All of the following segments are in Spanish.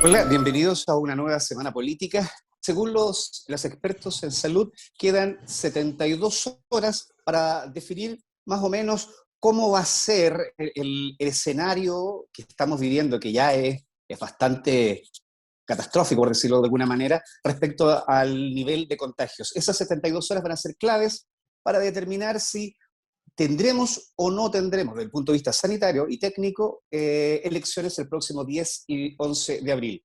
Hola, bienvenidos a una nueva semana política. Según los expertos en salud, quedan 72 horas para definir más o menos cómo va a ser el escenario que estamos viviendo, que ya es bastante catastrófico, por decirlo de alguna manera, respecto al nivel de contagios. Esas 72 horas van a ser claves para determinar si tendremos o no tendremos, desde el punto de vista sanitario y técnico, elecciones el próximo 10 y 11 de abril.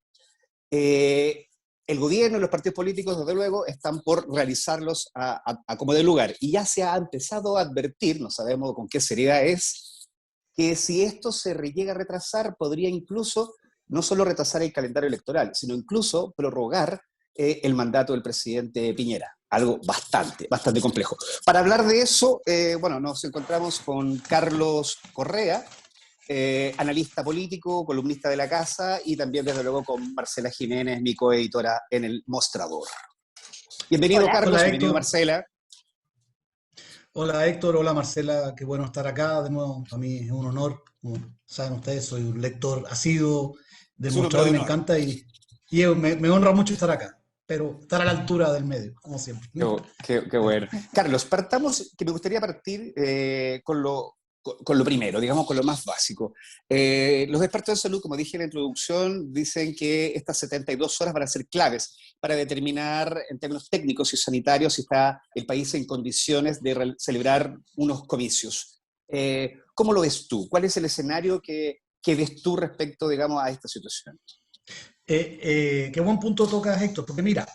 Eh, el gobierno y los partidos políticos, desde luego, están por realizarlos a como de lugar. Y ya se ha empezado a advertir, no sabemos con qué seriedad es, que si esto se llega a retrasar, podría incluso no solo retrasar el calendario electoral, sino incluso prorrogar el mandato del presidente Piñera. Algo bastante complejo. Para hablar de eso, bueno, nos encontramos con Carlos Correa, analista político, columnista de La Casa, y también, desde luego, con Marcela Jiménez, mi coeditora en El Mostrador. Bienvenido, Hola. Carlos, Hola bienvenido, Héctor, Marcela. hola Héctor, hola Marcela, qué bueno estar acá de nuevo, para mí es un honor, como saben ustedes, soy un lector asiduo del Es un hombre Mostrador de y me honor. encanta y me honra mucho estar acá, pero estar a la altura del medio, como siempre. Qué bueno. Carlos, partamos, que me gustaría partir con lo primero, digamos, con lo más básico. Los expertos de salud, como dije en la introducción, dicen que estas 72 horas van a ser claves para determinar en términos técnicos y sanitarios si está el país en condiciones de celebrar unos comicios. ¿Cómo lo ves tú? ¿Cuál es el escenario que ves tú respecto, digamos, a esta situación? Qué buen punto tocas Héctor, porque mira,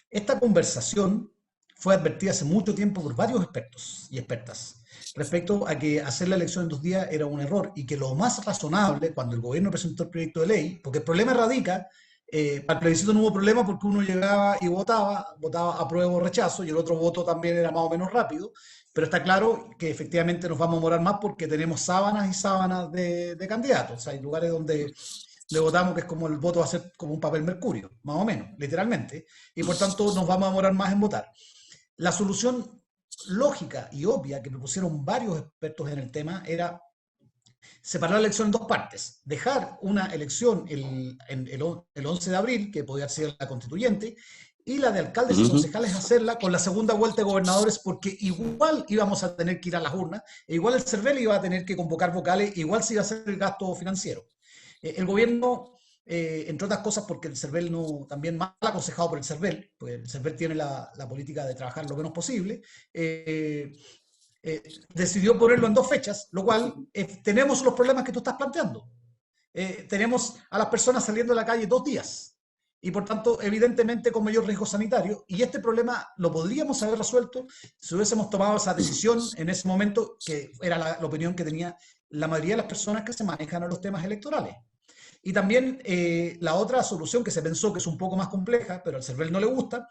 esta conversación fue advertida hace mucho tiempo por varios expertos y expertas respecto a que hacer la elección en 2 días era un error y que lo más razonable cuando el gobierno presentó el proyecto de ley, porque el problema radica, para el plebiscito no hubo problema porque uno llegaba y votaba apruebo o rechazo y el otro voto también era más o menos rápido, pero está claro que efectivamente nos vamos a demorar más porque tenemos sábanas y sábanas de candidatos. O sea, hay lugares donde votamos que es como el voto va a ser como un papel mercurio, más o menos, literalmente, y por tanto nos vamos a demorar más en votar. La solución lógica y obvia que propusieron varios expertos en el tema era separar la elección en dos partes, dejar una elección el 11 de abril, que podía ser la constituyente, y la de alcaldes y Ujú. concejales hacerla con la segunda vuelta de gobernadores, porque igual íbamos a tener que ir a las urnas, e igual el CERVEL iba a tener que convocar vocales, igual se iba a hacer el gasto financiero. El gobierno, entre otras cosas, porque el CERVEL no, también mal aconsejado por el CERVEL, pues el CERVEL tiene la política de trabajar lo menos posible, decidió ponerlo en 2 fechas, lo cual tenemos los problemas que tú estás planteando. Tenemos a las personas saliendo a la calle 2 días y por tanto evidentemente con mayor riesgo sanitario y este problema lo podríamos haber resuelto si hubiésemos tomado esa decisión en ese momento que era la opinión que tenía la mayoría de las personas que se manejan a los temas electorales. Y también la otra solución que se pensó que es un poco más compleja, pero al CERVEL no le gusta,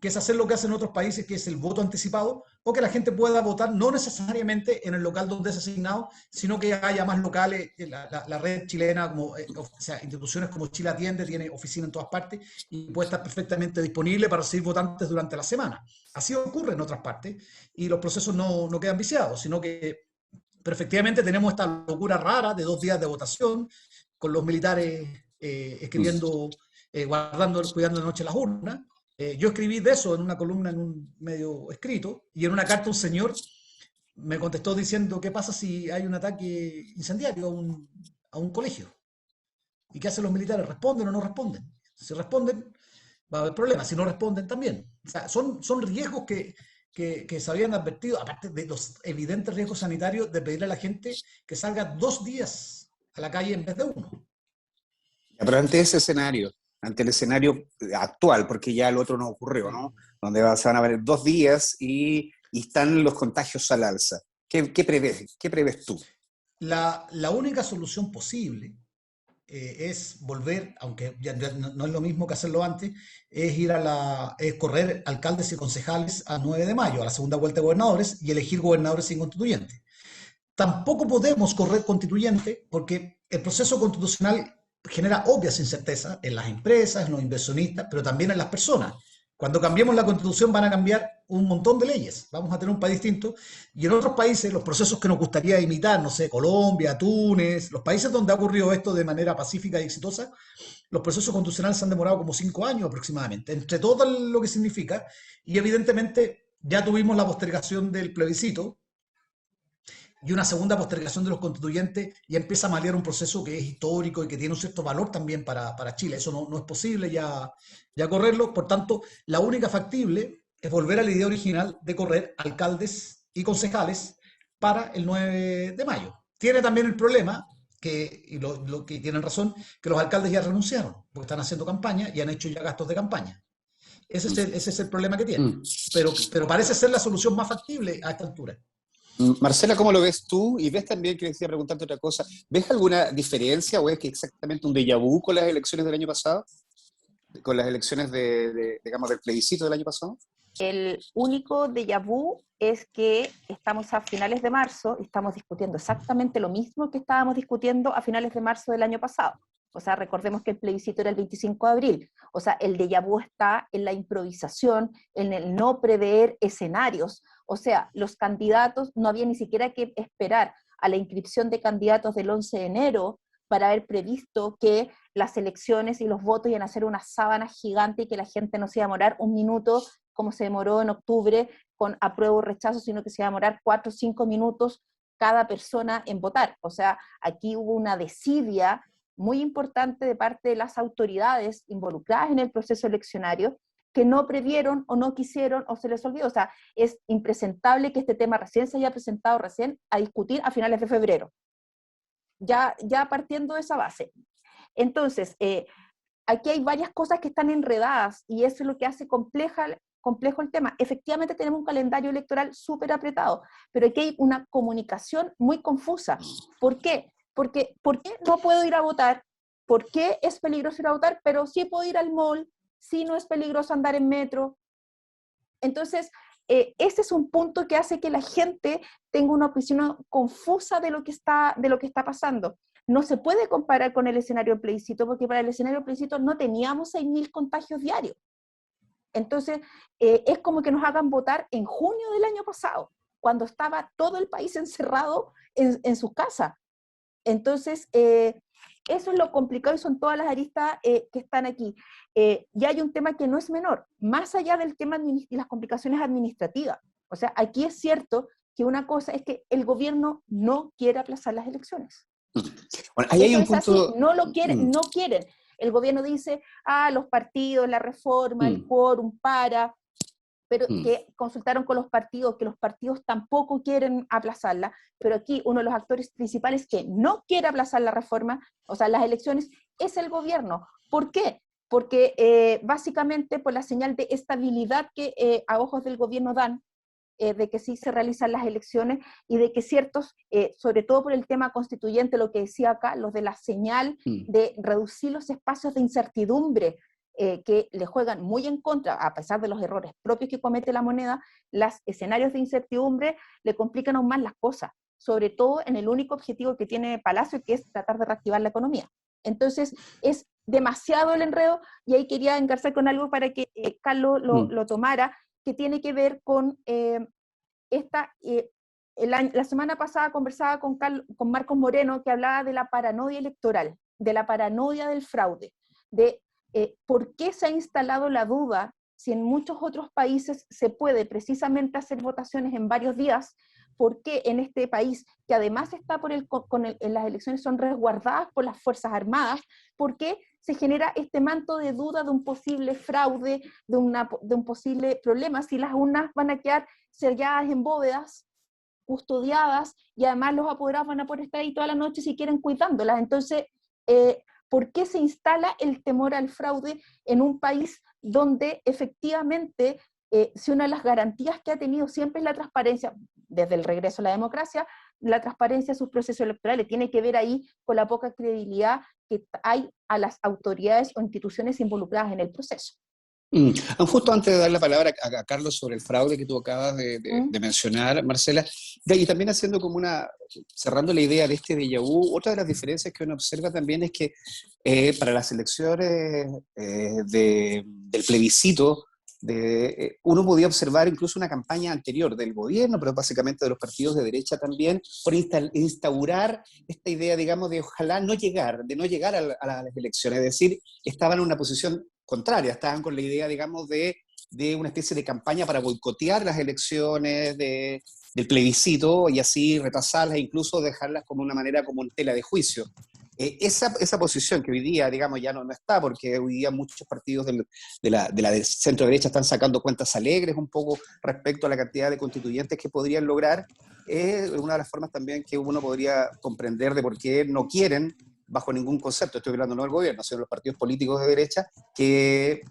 que es hacer lo que hacen otros países, que es el voto anticipado, o que la gente pueda votar no necesariamente en el local donde es asignado, sino que haya más locales. La red chilena, como, o sea, instituciones como Chile Atiende, tiene oficina en todas partes y puede estar perfectamente disponible para recibir votantes durante la semana. Así ocurre en otras partes y los procesos no quedan viciados, sino que pero efectivamente tenemos esta locura rara de 2 días de votación, con los militares escribiendo, cuidando de noche las urnas. Yo escribí de eso en una columna en un medio escrito y en una carta un señor me contestó diciendo qué pasa si hay un ataque incendiario a un colegio. ¿Y qué hacen los militares? ¿Responden o no responden? Si responden, va a haber problemas. Si no responden, también. O sea, son riesgos que se habían advertido, aparte de los evidentes riesgos sanitarios, de pedirle a la gente que salga 2 días a la calle en vez de uno. Pero ante el escenario actual, porque ya el otro no ocurrió, Sí. ¿no? Donde se van a ver 2 días y están los contagios al alza. ¿Qué prevés? ¿Qué prevés tú? La única solución posible es volver, aunque ya no es lo mismo que hacerlo antes, es correr alcaldes y concejales a 9 de mayo, a la segunda vuelta de gobernadores, y elegir gobernadores sin constituyente. Tampoco podemos correr constituyente porque el proceso constitucional genera obvias incertezas en las empresas, en los inversionistas, pero también en las personas. Cuando cambiemos la constitución van a cambiar un montón de leyes. Vamos a tener un país distinto. Y en otros países, los procesos que nos gustaría imitar, no sé, Colombia, Túnez, los países donde ha ocurrido esto de manera pacífica y exitosa, los procesos constitucionales se han demorado como 5 años aproximadamente, entre todo lo que significa. Y evidentemente ya tuvimos la postergación del plebiscito, y una segunda postergación de los constituyentes y empieza a malear un proceso que es histórico y que tiene un cierto valor también para Chile. Eso no es posible ya correrlo. Por tanto, la única factible es volver a la idea original de correr alcaldes y concejales para el 9 de mayo. Tiene también el problema, y lo que tienen razón, que los alcaldes ya renunciaron, porque están haciendo campaña y han hecho ya gastos de campaña. Ese es el problema que tiene. Mm. Pero parece ser la solución más factible a esta altura. Marcela, ¿cómo lo ves tú? Y ves también, que decía preguntarte otra cosa, ¿ves alguna diferencia o es que exactamente un déjà vu con las elecciones del año pasado? ¿Con las elecciones digamos, del plebiscito del año pasado? El único déjà vu es que estamos a finales de marzo y estamos discutiendo exactamente lo mismo que estábamos discutiendo a finales de marzo del año pasado. O sea, recordemos que el plebiscito era el 25 de abril. O sea, el déjà vu está en la improvisación, en el no prever escenarios. O sea, los candidatos, no había ni siquiera que esperar a la inscripción de candidatos del 11 de enero para haber previsto que las elecciones y los votos iban a ser una sábana gigante y que la gente no se iba a demorar un minuto como se demoró en octubre con apruebo o rechazo, sino que se iba a demorar 4 o 5 minutos cada persona en votar. O sea, aquí hubo una desidia muy importante de parte de las autoridades involucradas en el proceso eleccionario que no previeron o no quisieron o se les olvidó. O sea, es impresentable que este tema recién se haya presentado recién a discutir a finales de febrero. Ya partiendo de esa base. Entonces, aquí hay varias cosas que están enredadas y eso es lo que hace complejo el tema. Efectivamente tenemos un calendario electoral súper apretado, pero aquí hay una comunicación muy confusa. ¿Por qué? Porque ¿por qué no puedo ir a votar? ¿Por qué es peligroso ir a votar? Pero sí puedo ir al mall, sí no es peligroso andar en metro. Entonces, ese es un punto que hace que la gente tenga una opinión confusa de lo que está pasando. No se puede comparar con el escenario del plebiscito, porque para el escenario del plebiscito no teníamos 6.000 contagios diarios. Entonces, es como que nos hagan votar en junio del año pasado, cuando estaba todo el país encerrado en sus casas. Entonces, eso es lo complicado y son todas las aristas que están aquí. Y hay un tema que no es menor, más allá del tema y las complicaciones administrativas. O sea, aquí es cierto que una cosa es que el gobierno no quiere aplazar las elecciones. Bueno, ahí hay Eso un es así, punto. no lo quieren, no quieren. El gobierno dice, los partidos, la reforma, el quórum pero que consultaron con los partidos, que los partidos tampoco quieren aplazarla, pero aquí uno de los actores principales que no quiere aplazar la reforma, o sea, las elecciones, es el gobierno. ¿Por qué? Porque básicamente por la señal de estabilidad que a ojos del gobierno dan, de que sí se realizan las elecciones y de que ciertos, sobre todo por el tema constituyente, lo que decía acá, los de la señal de reducir los espacios de incertidumbre que le juegan muy en contra, a pesar de los errores propios que comete la moneda, los escenarios de incertidumbre le complican aún más las cosas, sobre todo en el único objetivo que tiene Palacio, que es tratar de reactivar la economía. Entonces, es demasiado el enredo, y ahí quería engarzar con algo para que Carlos lo tomara, que tiene que ver con la semana pasada conversaba con Marcos Moreno, que hablaba de la paranoia electoral, de la paranoia del fraude, de por qué se ha instalado la duda si en muchos otros países se puede precisamente hacer votaciones en varios días, por qué en este país, que además está en las elecciones son resguardadas por las Fuerzas Armadas, por qué se genera este manto de duda de un posible fraude, de un posible problema, si las urnas van a quedar selladas en bóvedas, custodiadas, y además los apoderados van a poder estar ahí toda la noche si quieren cuidándolas. Entonces, ¿por qué se instala el temor al fraude en un país donde efectivamente, si una de las garantías que ha tenido siempre es la transparencia, desde el regreso a la democracia, la transparencia de sus procesos electorales, tiene que ver ahí con la poca credibilidad que hay a las autoridades o instituciones involucradas en el proceso? Justo antes de dar la palabra a Carlos sobre el fraude que tú acabas de mencionar, Marcela, y también haciendo como cerrando la idea de este déjà vu, otra de las diferencias que uno observa también es que para las elecciones del plebiscito, uno podía observar incluso una campaña anterior del gobierno, pero básicamente de los partidos de derecha también, por instaurar esta idea, digamos, de ojalá no llegar, de no llegar a las elecciones, es decir, estaban en una posición contraria, estaban con la idea, digamos, de una especie de campaña para boicotear las elecciones, del plebiscito, y así retrasarlas e incluso dejarlas como una manera como en tela de juicio. Esa posición que hoy día, digamos, ya no está, porque hoy día muchos partidos de la centro derecha están sacando cuentas alegres un poco respecto a la cantidad de constituyentes que podrían lograr, es una de las formas también que uno podría comprender de por qué no quieren, bajo ningún concepto, estoy hablando no del gobierno, sino de los partidos políticos de derecha, que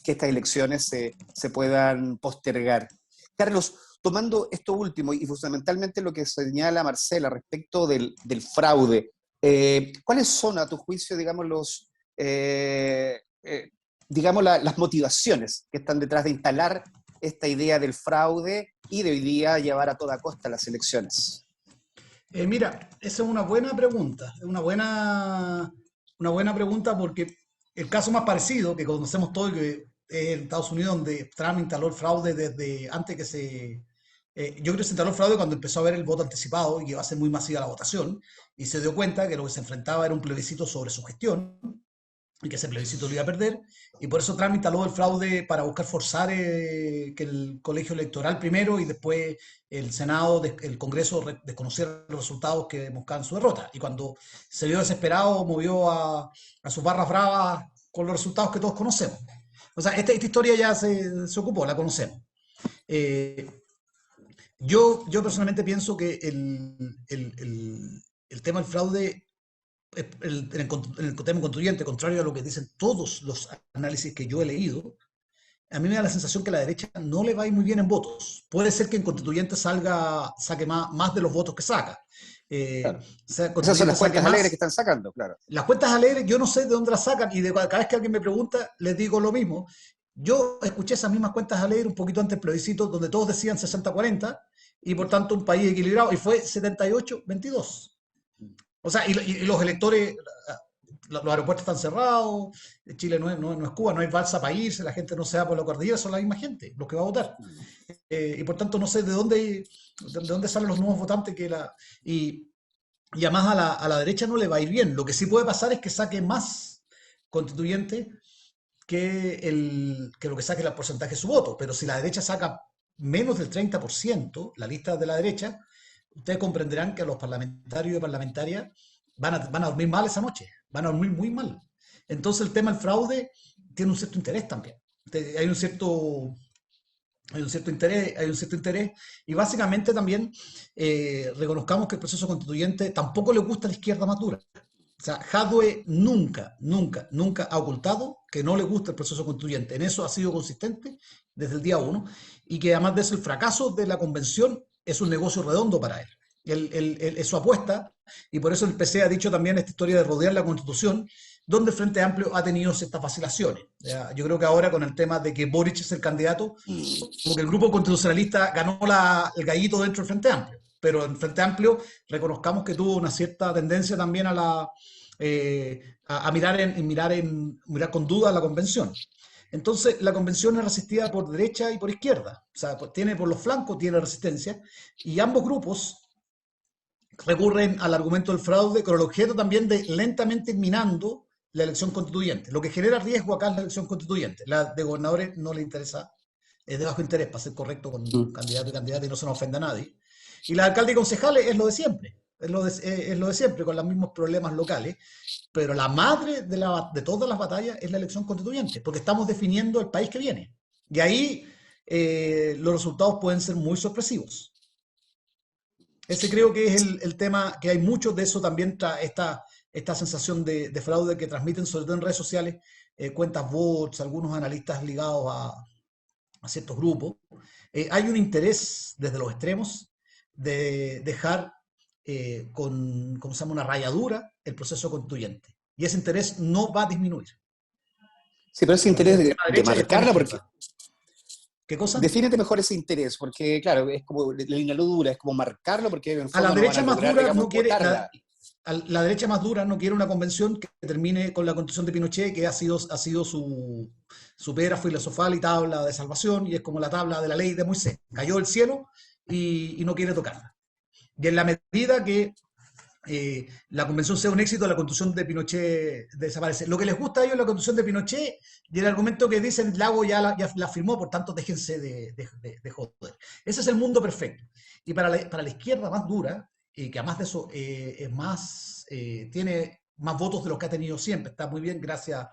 estas elecciones se puedan postergar. Carlos, tomando esto último y fundamentalmente lo que señala Marcela respecto del fraude, ¿cuáles son, a tu juicio, digamos, las motivaciones que están detrás de instalar esta idea del fraude y de hoy día llevar a toda costa las elecciones? Mira, esa es una buena pregunta, es una buena pregunta porque el caso más parecido que conocemos todos, que es en Estados Unidos, donde Trump instaló el fraude desde antes que yo creo que se instaló el fraude cuando empezó a ver el voto anticipado y que iba a ser muy masiva la votación, y se dio cuenta que lo que se enfrentaba era un plebiscito sobre su gestión, y que ese plebiscito lo iba a perder, y por eso Trump instaló el fraude para buscar forzar que el colegio electoral primero y después el Senado, el Congreso desconociera los resultados que buscaban su derrota. Y cuando se vio desesperado, movió a sus barras bravas con los resultados que todos conocemos. O sea, esta historia ya se ocupó, la conocemos. Yo personalmente pienso que el tema del fraude en el tema constituyente, contrario a lo que dicen todos los análisis que yo he leído, a mí me da la sensación que a la derecha no le va a ir muy bien en votos. Puede ser que en constituyente saque más de los votos que saca. Claro. Esas son las cuentas alegres que están sacando, claro. Las cuentas alegres, yo no sé de dónde las sacan, y cada vez que alguien me pregunta, les digo lo mismo. Yo escuché esas mismas cuentas alegres un poquito antes del plebiscito, donde todos decían 60-40, y por tanto un país equilibrado, y fue 78-22. O sea, y los electores, los aeropuertos están cerrados, Chile no es Cuba, no hay balsa para irse, la gente no se va por la cordillera, son la misma gente los que va a votar. Y por tanto no sé de dónde salen los nuevos votantes y además a la derecha no le va a ir bien. Lo que sí puede pasar es que saque más constituyentes que lo que saque el porcentaje de su voto, pero si la derecha saca menos del 30%, la lista de la derecha, ustedes comprenderán que los parlamentarios y parlamentarias van a dormir mal esa noche, van a dormir muy mal. Entonces el tema del fraude tiene un cierto interés también. Hay un cierto interés, y básicamente también reconozcamos que el proceso constituyente tampoco le gusta a la izquierda más dura. O sea, Jadwe nunca ha ocultado que no le gusta el proceso constituyente. En eso ha sido consistente desde el día 1, y que además de eso el fracaso de la convención es un negocio redondo para él. Es su apuesta, y por eso el PC ha dicho también esta historia de rodear la Constitución, donde el Frente Amplio ha tenido ciertas vacilaciones. Yo creo que ahora con el tema de que Boric es el candidato, como que el grupo constitucionalista ganó el gallito dentro del Frente Amplio, pero el Frente Amplio reconozcamos que tuvo una cierta tendencia también a mirar con duda la convención. Entonces, la convención es resistida por derecha y por izquierda. O sea, por los flancos tiene resistencia, y ambos grupos recurren al argumento del fraude con el objeto también de lentamente ir minando la elección constituyente. Lo que genera riesgo acá es la elección constituyente. La de gobernadores no le interesa, es de bajo interés, para ser correcto con candidato y candidata y no se nos ofenda a nadie. Y la de alcalde y concejales es lo de siempre. Es lo de siempre, con los mismos problemas locales. Pero la madre de todas las batallas es la elección constituyente, porque estamos definiendo el país que viene. Y ahí los resultados pueden ser muy sorpresivos. Ese creo que es el tema, que hay mucho de eso también, esta sensación de fraude que transmiten, sobre todo en redes sociales, cuentas bots, algunos analistas ligados a ciertos grupos. Hay un interés desde los extremos de dejar ¿cómo se llama?, una rayadura el proceso constituyente. Y ese interés no va a disminuir. Sí, pero ese interés de marcarla, porque... ¿Qué cosa? Defínete mejor ese interés, porque claro, es como la línea dura, es como marcarlo, porque en a la derecha más dura no quiere... la derecha más dura no quiere una convención que termine con la constitución de Pinochet, que ha sido su piedra filosofal y tabla de salvación, y es como la tabla de la ley de Moisés. Cayó del cielo y no quiere tocarla. Y en la medida que la convención sea un éxito, la constitución de Pinochet desaparece. Lo que les gusta a ellos es la constitución de Pinochet y el argumento que dicen, Lago ya la firmó, por tanto déjense de joder. Ese es el mundo perfecto. Y para la izquierda más dura, que además de eso tiene más votos de los que ha tenido siempre, está muy bien gracias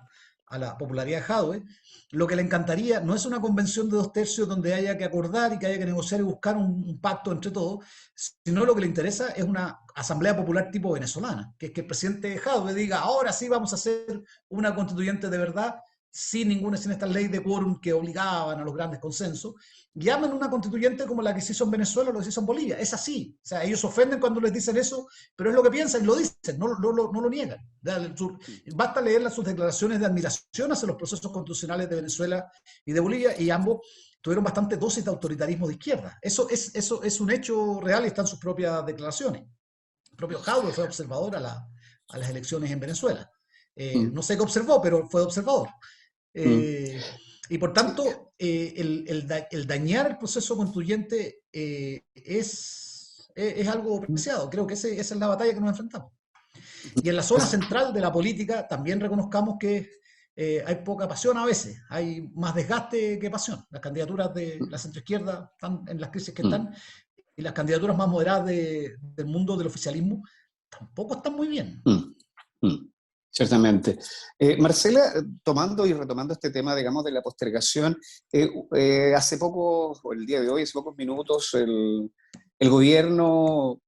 a la popularidad de Jadwe, lo que le encantaría no es una convención de 2/3 donde haya que acordar y que haya que negociar y buscar un pacto entre todos, sino lo que le interesa es una asamblea popular tipo venezolana, que es que el presidente Jadwe diga, ahora sí vamos a hacer una constituyente de verdad, sin esta ley de quórum que obligaban a los grandes consensos, y aman una constituyente como la que se hizo en Venezuela o lo que se hizo en Bolivia. Es así. O sea, ellos se ofenden cuando les dicen eso, pero es lo que piensan y lo dicen, no lo niegan. Basta leer sus declaraciones de admiración hacia los procesos constitucionales de Venezuela y de Bolivia, y ambos tuvieron bastante dosis de autoritarismo de izquierda. Eso es un hecho real y está en sus propias declaraciones. El propio Jadwe fue observador a las elecciones en Venezuela. No sé qué observó, pero fue observador. Y por tanto, el dañar el proceso constituyente es algo preciado. Creo que esa es la batalla que nos enfrentamos. Y en la zona central de la política también reconozcamos que hay poca pasión a veces, hay más desgaste que pasión. Las candidaturas de la centroizquierda están en las crisis que están, y las candidaturas más moderadas del mundo del oficialismo tampoco están muy bien. Ciertamente. Marcela, tomando y retomando este tema, digamos, de la postergación, hace poco, o el día de hoy, hace pocos minutos, el gobierno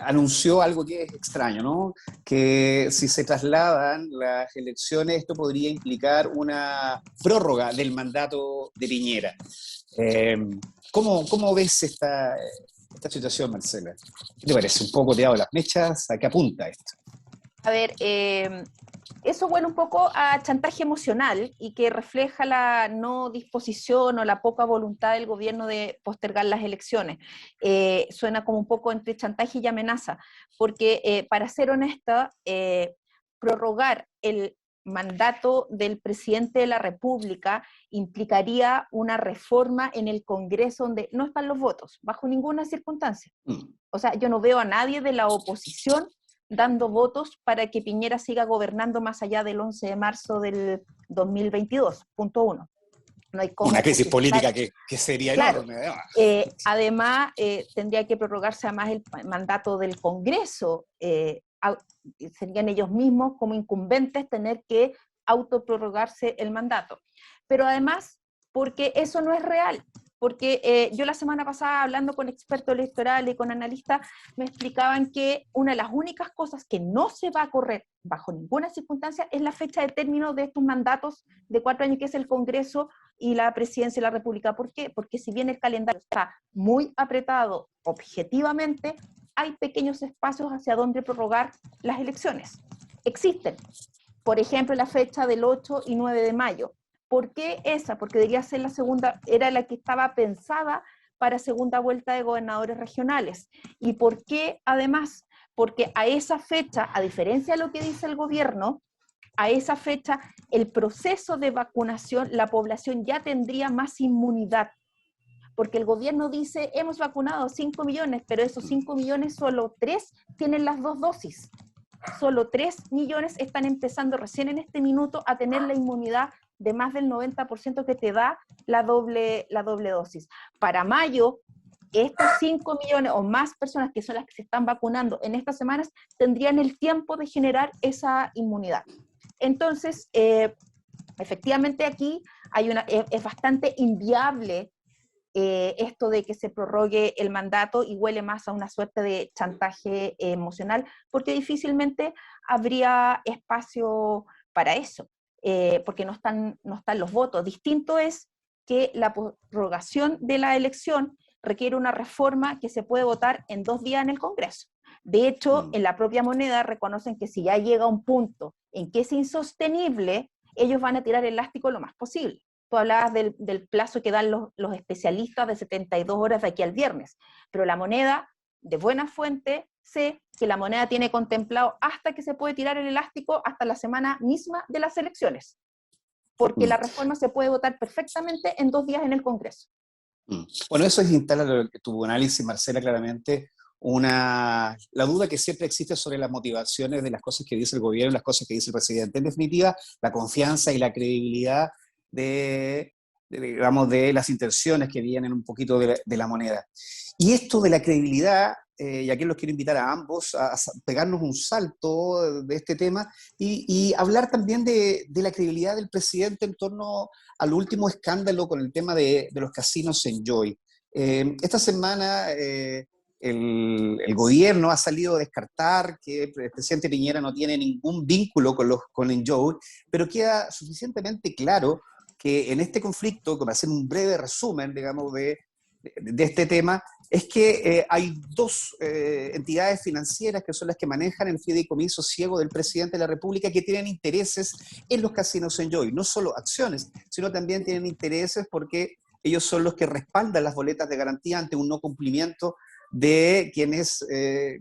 anunció algo que es extraño, ¿no? Que si se trasladan las elecciones, esto podría implicar una prórroga del mandato de Piñera. ¿Cómo ves esta situación, Marcela? ¿Qué te parece? ¿Un poco tirado de las mechas? ¿A qué apunta esto? A ver, eso huele un poco a chantaje emocional y que refleja la no disposición o la poca voluntad del gobierno de postergar las elecciones. Suena como un poco entre chantaje y amenaza, porque para ser honesta, prorrogar el mandato del presidente de la República implicaría una reforma en el Congreso donde no están los votos, bajo ninguna circunstancia. O sea, yo no veo a nadie de la oposición dando votos para que Piñera siga gobernando más allá del 11 de marzo del 2022, punto uno. No hay cómo una crisis política que sería enorme. Además, tendría que prorrogarse además el mandato del Congreso. Serían ellos mismos como incumbentes tener que autoprorrogarse el mandato. Pero además, porque eso no es real. Porque yo la semana pasada, hablando con expertos electorales y con analistas, me explicaban que una de las únicas cosas que no se va a correr bajo ninguna circunstancia es la fecha de término de estos mandatos de 4 años, que es el Congreso y la Presidencia de la República. ¿Por qué? Porque si bien el calendario está muy apretado objetivamente, hay pequeños espacios hacia donde prorrogar las elecciones. Existen. Por ejemplo, la fecha del 8 y 9 de mayo. ¿Por qué esa? Porque debería ser la segunda, era la que estaba pensada para segunda vuelta de gobernadores regionales. ¿Y por qué además? Porque a esa fecha, a diferencia de lo que dice el gobierno, a esa fecha el proceso de vacunación, la población ya tendría más inmunidad. Porque el gobierno dice, hemos vacunado 5 millones, pero esos 5 millones solo 3 tienen las 2 dosis. Solo 3 millones están empezando recién en este minuto a tener la inmunidad de más del 90% que te da la doble dosis. Para mayo, estos 5 millones o más personas que son las que se están vacunando en estas semanas tendrían el tiempo de generar esa inmunidad. Entonces, efectivamente aquí es bastante inviable esto de que se prorrogue el mandato, y huele más a una suerte de chantaje emocional, porque difícilmente habría espacio para eso. Porque no están los votos. Distinto es que la prorrogación de la elección requiere una reforma que se puede votar en 2 días en el Congreso. De hecho, en la propia moneda reconocen que si ya llega un punto en que es insostenible, ellos van a tirar el elástico lo más posible. Tú hablabas del plazo que dan los especialistas de 72 horas de aquí al viernes, pero la moneda de buena fuente sé que la moneda tiene contemplado hasta que se puede tirar el elástico hasta la semana misma de las elecciones, porque la reforma se puede votar perfectamente en 2 días en el Congreso. Bueno, eso es instala tu análisis, Marcela, claramente la duda que siempre existe sobre las motivaciones de las cosas que dice el gobierno y las cosas que dice el presidente. En definitiva, la confianza y la credibilidad digamos, de las intenciones que vienen un poquito de la moneda. Y esto de la credibilidad, y aquí los quiero invitar a ambos a pegarnos un salto de este tema y hablar también de la credibilidad del presidente en torno al último escándalo con el tema de los casinos Enjoy. Esta semana el gobierno ha salido a descartar que el presidente Piñera no tiene ningún vínculo con Enjoy, pero queda suficientemente claro que en este conflicto, para hacer un breve resumen, digamos, de este tema, es que hay dos entidades financieras que son las que manejan el fideicomiso ciego del presidente de la República, que tienen intereses en los casinos Enjoy, no solo acciones, sino también tienen intereses porque ellos son los que respaldan las boletas de garantía ante un no cumplimiento de quienes,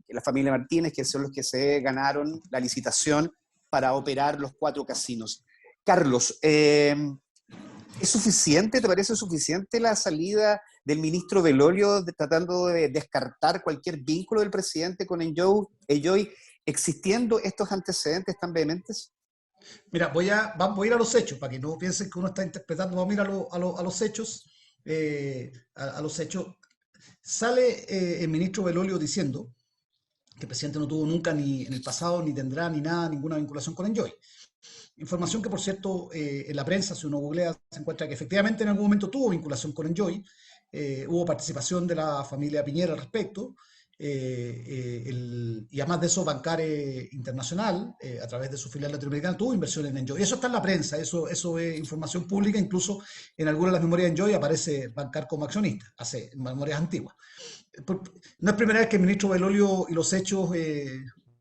la familia Martínez, que son los que se ganaron la licitación para operar los 4 casinos. Carlos, ¿es suficiente? ¿Te parece suficiente la salida del ministro Belolio tratando de descartar cualquier vínculo del presidente con Enjoy, existiendo estos antecedentes tan vehementes? Mira, voy a ir a los hechos, para que no piensen que uno está interpretando. Vamos a ir a los hechos. A los hechos. Sale el ministro Belolio diciendo que el presidente no tuvo nunca, ni en el pasado, ni tendrá, ni nada, ninguna vinculación con Enjoy. Información que, por cierto, en la prensa, si uno googlea, se encuentra que efectivamente en algún momento tuvo vinculación con Enjoy. Hubo participación de la familia Piñera al respecto. Y además de eso, Bancar Internacional, a través de su filial latinoamericana, tuvo inversión en Enjoy. Eso está en la prensa, eso es información pública. Incluso en algunas de las memorias de Enjoy aparece Bancar como accionista, hace memorias antiguas. No es primera vez que el ministro Belolio y los hechos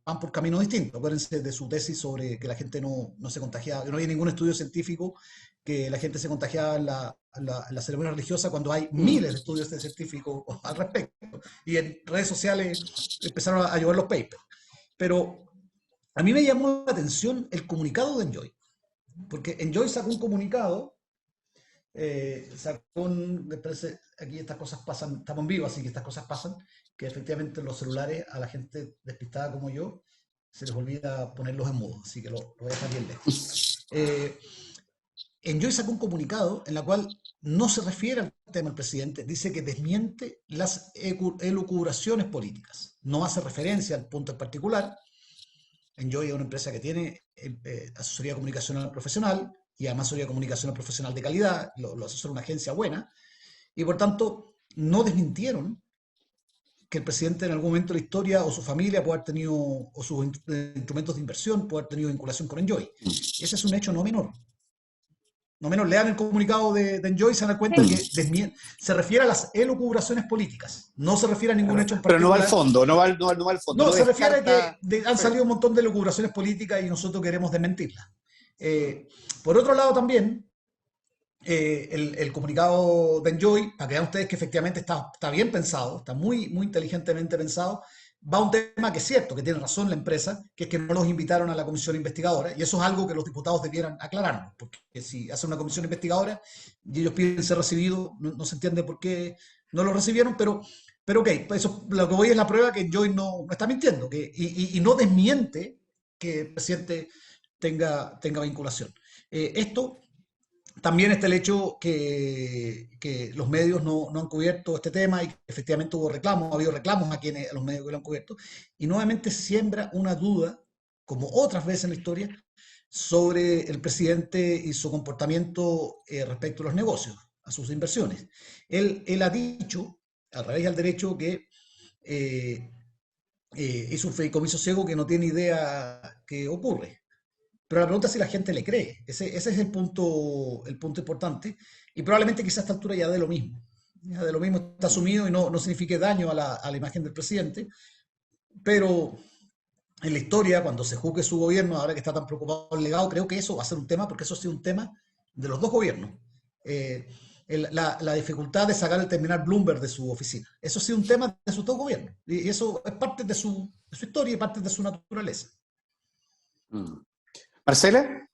van por caminos distintos. Acuérdense de su tesis sobre que la gente no se contagiaba, que no hay ningún estudio científico que la gente se contagiaba en la ceremonia religiosa, cuando hay miles de estudios científicos al respecto. Y en redes sociales empezaron a llover los papers. Pero a mí me llamó la atención el comunicado de Enjoy, porque Enjoy sacó un comunicado, aquí estas cosas pasan, estamos en vivo, así que estas cosas pasan, que efectivamente en los celulares a la gente despistada como yo se les olvida ponerlos en mudo, así que lo voy a dejar bien lejos. Enjoy sacó un comunicado en la cual no se refiere al tema del presidente, dice que desmiente las elucubraciones políticas, no hace referencia al punto en particular. Enjoy es una empresa que tiene asesoría comunicacional profesional y además asesoría comunicacional profesional de calidad, lo asesora una agencia buena, y por tanto no desmintieron que el presidente en algún momento de la historia o su familia puede haber tenido, o sus instrumentos de inversión puede haber tenido vinculación con Enjoy. Ese es un hecho no menor. No menos, lean el comunicado de Enjoy y se dan cuenta que se refiere a las elucubraciones políticas, no se refiere a ningún hecho en particular. Pero no va al fondo, no va al fondo. No, se refiere a que han salido un montón de elucubraciones políticas y nosotros queremos desmentirlas. Por otro lado también, el comunicado de Enjoy, para que vean ustedes que efectivamente está bien pensado, está muy, muy inteligentemente pensado, va a un tema que es cierto, que tiene razón la empresa, que es que no los invitaron a la comisión investigadora, y eso es algo que los diputados debieran aclararnos, porque si hacen una comisión investigadora y ellos piden ser recibidos, no se entiende por qué no lo recibieron, pero ok, eso, lo que voy es la prueba que Enjoy no está mintiendo, y no desmiente que el presidente tenga vinculación. Esto también está el hecho que los medios no han cubierto este tema y que efectivamente ha habido reclamos a los medios que lo han cubierto, y nuevamente siembra una duda, como otras veces en la historia, sobre el presidente y su comportamiento respecto a los negocios, a sus inversiones. Él ha dicho, al revés y al derecho, que es un fideicomiso ciego que no tiene idea qué ocurre. Pero la pregunta es si la gente le cree. Ese es el punto importante. Y probablemente quizá a esta altura ya de lo mismo. Ya de lo mismo está asumido y no signifique daño a la imagen del presidente. Pero en la historia, cuando se juzgue su gobierno, ahora que está tan preocupado el legado, creo que eso va a ser un tema, porque eso ha sido un tema de los dos gobiernos. la dificultad de sacar el terminal Bloomberg de su oficina. Eso ha sido un tema de su todo gobierno. Y eso es parte de su historia y parte de su naturaleza. Marcela.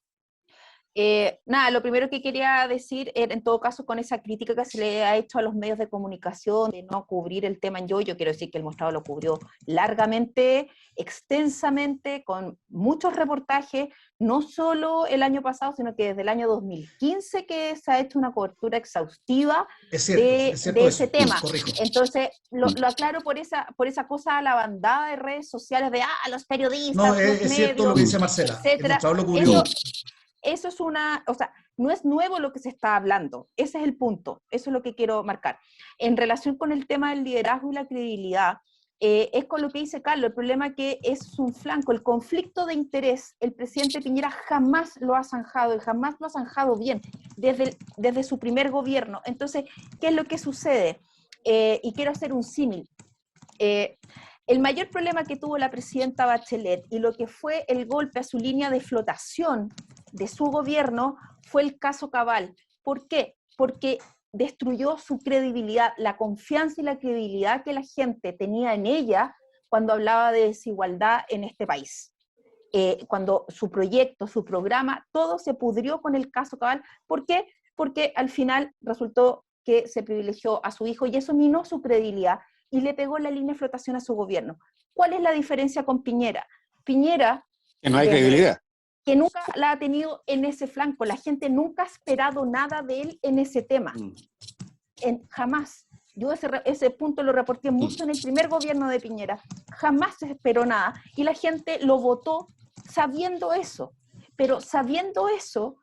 Nada, lo primero que quería decir, en todo caso, con esa crítica que se le ha hecho a los medios de comunicación de no cubrir el tema en yo quiero decir que el mostrador lo cubrió largamente, extensamente, con muchos reportajes, no solo el año pasado, sino que desde el año 2015 que se ha hecho una cobertura exhaustiva de ese tema. Corrijo. Entonces, lo aclaro por esa cosa a la bandada de redes sociales de los periodistas, no, los es cierto lo que dice Marcela, etcétera. El mostrador lo cubrió. Eso es o sea, no es nuevo lo que se está hablando, ese es el punto, eso es lo que quiero marcar. En relación con el tema del liderazgo y la credibilidad, es con lo que dice Carlos, el problema que es un flanco, el conflicto de interés, el presidente Piñera jamás lo ha zanjado, y jamás lo ha zanjado bien, desde su primer gobierno. Entonces, ¿qué es lo que sucede? Y quiero hacer un símil. El mayor problema que tuvo la presidenta Bachelet y lo que fue el golpe a su línea de flotación de su gobierno fue el caso Cabal. ¿Por qué? Porque destruyó su credibilidad, la confianza y la credibilidad que la gente tenía en ella cuando hablaba de desigualdad en este país. Cuando su proyecto, su programa, todo se pudrió con el caso Cabal. ¿Por qué? Porque al final resultó que se privilegió a su hijo y eso minó su credibilidad y le pegó la línea de flotación a su gobierno. ¿Cuál es la diferencia con Piñera? Piñera... Que no hay credibilidad. Que nunca la ha tenido en ese flanco. La gente nunca ha esperado nada de él en ese tema. Jamás. Yo ese punto lo reporté mucho en el primer gobierno de Piñera. Jamás se esperó nada. Y la gente lo votó sabiendo eso. Pero sabiendo eso,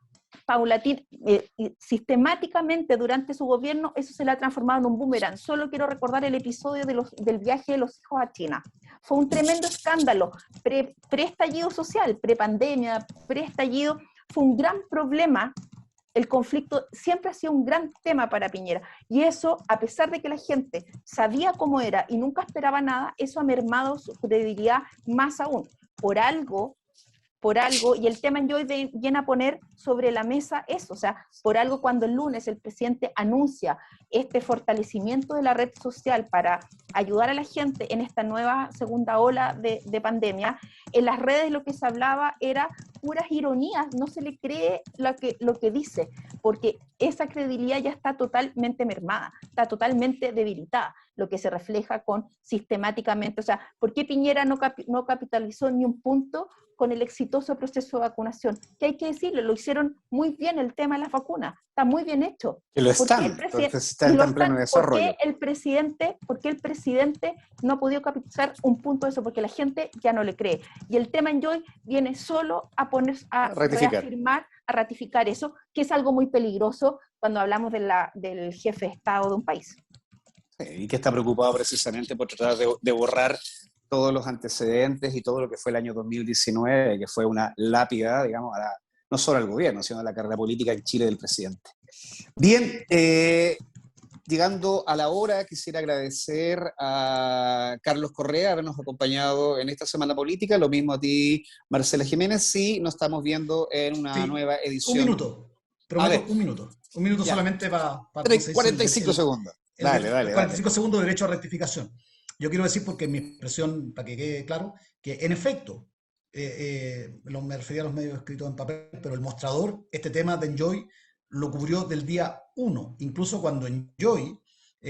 sistemáticamente durante su gobierno, eso se le ha transformado en un boomerang. Solo quiero recordar el episodio del viaje de los hijos a China. Fue un tremendo escándalo, pre-estallido social, pre-pandemia, pre-estallido, fue un gran problema. El conflicto siempre ha sido un gran tema para Piñera, y eso, a pesar de que la gente sabía cómo era y nunca esperaba nada, eso ha mermado su credibilidad más aún. Por algo, y el tema en hoy viene a poner sobre la mesa eso, o sea, por algo cuando el lunes el presidente anuncia este fortalecimiento de la red social para ayudar a la gente en esta nueva segunda ola de pandemia, en las redes lo que se hablaba era puras ironías, no se le cree lo que dice, porque esa credibilidad ya está totalmente mermada, está totalmente debilitada, lo que se refleja con sistemáticamente, o sea, ¿por qué Piñera no capitalizó ni un punto con el exitoso proceso de vacunación? Que hay que decirlo, lo hicieron muy bien el tema de las vacunas, está muy bien hecho. Que lo están, entonces está en pleno desarrollo. ¿Por qué el presidente no ha podido capitalizar un punto de eso? Porque la gente ya no le cree. Y el tema en hoy viene solo a reafirmar, a ratificar eso, que es algo muy peligroso cuando hablamos del jefe de Estado de un país. Sí, y que está preocupado precisamente por tratar de borrar todos los antecedentes y todo lo que fue el año 2019, que fue una lápida, digamos, no solo al gobierno, sino a la carrera política en Chile del presidente. Bien, llegando a la hora, quisiera agradecer a Carlos Correa habernos acompañado en esta semana política, lo mismo a ti, Marcela Jiménez, sí, nos estamos viendo en una nueva edición. Un minuto, prometo, un minuto ya. Solamente para 45 segundos. Dale. 45 segundos de derecho a rectificación. Yo quiero decir, porque mi expresión, para que quede claro, que en efecto, me refería a los medios escritos en papel, pero el mostrador, este tema de Enjoy, lo cubrió del día 1, incluso cuando Enjoy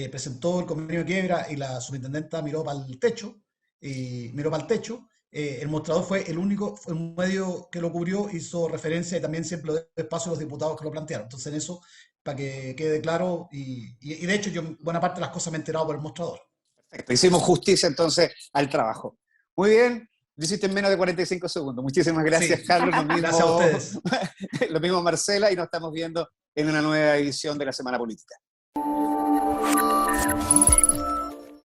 presentó el convenio de quiebra y la superintendenta miró para el techo, el mostrador fue el medio que lo cubrió, hizo referencia y también siempre dio espacio a los diputados que lo plantearon. Entonces, en eso, para que quede claro, y de hecho, yo buena parte de las cosas me he enterado por el mostrador. Perfecto. Hicimos justicia entonces al trabajo. Muy bien, lo hiciste en menos de 45 segundos. Muchísimas gracias, sí. Carlos. Gracias a ustedes. Lo mismo, Marcela, y nos estamos viendo en una nueva edición de la Semana Política.